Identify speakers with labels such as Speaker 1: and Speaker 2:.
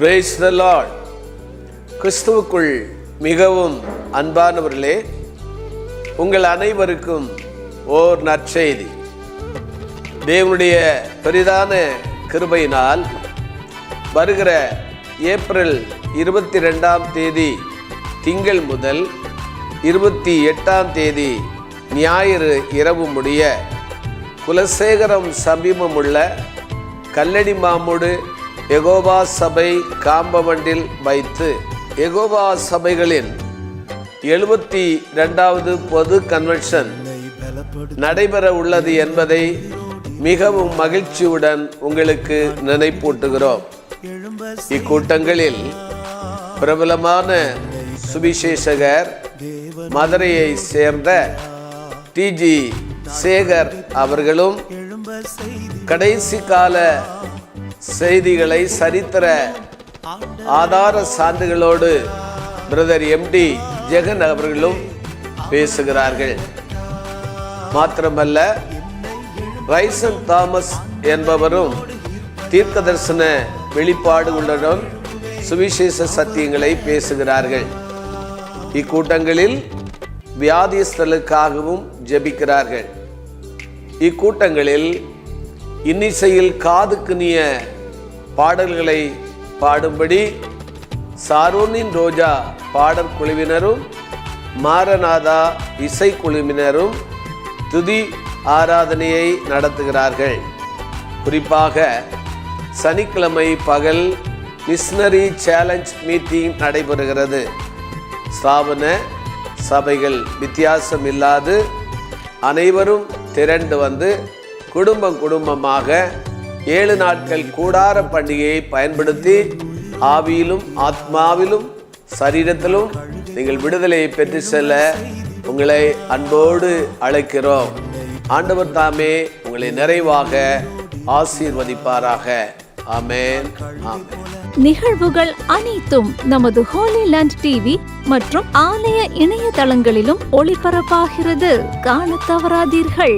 Speaker 1: Praise the Lord. கிறிஸ்துவுக்குள் மிகவும் அன்பானவர்களே, உங்கள் அனைவருக்கும் ஓர் நற்செய்தி. தேவனுடைய பெரிதான கிருபையினால் வருகிற ஏப்ரல் 22ஆம் தேதி திங்கள் முதல் 28ஆம் தேதி ஞாயிறு இரவு முடிய குலசேகரம் சமீபமுள்ள கல்லடி மாமூடு யெகோவா சபை காம்பவுண்டில் வைத்து யெகோவா சபைகளின் 72வது பொது கன்வென்ஷன் நடைபெற உள்ளது என்பதை மிகவும் மகிழ்ச்சியுடன் உங்களுக்கு நினைப்பூட்டுகிறோம். இக்கூட்டங்களில் பிரபலமான சுவிசேஷகர் மதுரையை சேர்ந்த டிஜி சேகர் அவர்களும் கடைசி கால செய்திகளை சரித்திர ஆதார சான்றுகளோடு பிரதர் எம்டி ஜெகன் அவர்களும் பேசுகிறார்கள். மாத்திரமல்ல, ரைசன் தாமஸ் என்பவரும் தீர்க்க தரிசன வெளிப்பாடுகளுடன் சுவிசேஷ சத்தியங்களை பேசுகிறார்கள். இக்கூட்டங்களில் வியாதிஸ்தலுக்காகவும் ஜெபிக்கிறார்கள். இக்கூட்டங்களில் இன்னிசையில் காதுக்குனிய பாடல்களை பாடும்படி சாரோனின் ரோஜா பாடற் குழுவினரும் மாரநாதா இசைக்குழுவினரும் துதி ஆராதனையை நடத்துகிறார்கள். குறிப்பாக சனிக்கிழமை பகல் மிஷனரி சேலஞ்ச் மீட்டிங் நடைபெறுகிறது. ஸ்தாபன சபைகள் வித்தியாசம் இல்லாது அனைவரும் திரண்டு வந்து குடும்பமாக 7 நாட்கள் கூடார பண்டிகையை பயன்படுத்தி ஆவியிலும் ஆத்மாவிலும் சரீரத்திலும் நீங்கள் விடுதலையை பெற்று செல்ல உங்களை அன்போடு அழைக்கிறோம். ஆண்டவர் தாமே உங்களை நிறைவாக ஆசீர்வதிப்பாராக. ஆமென், ஆமென்.
Speaker 2: நிகழ்வுகள் அனைத்தும் நமது ஹோலி லேண்ட் டிவி மற்றும் ஆலய இணையதளங்களிலும் ஒளிபரப்பாகிறது. காண தவறாதீர்கள்.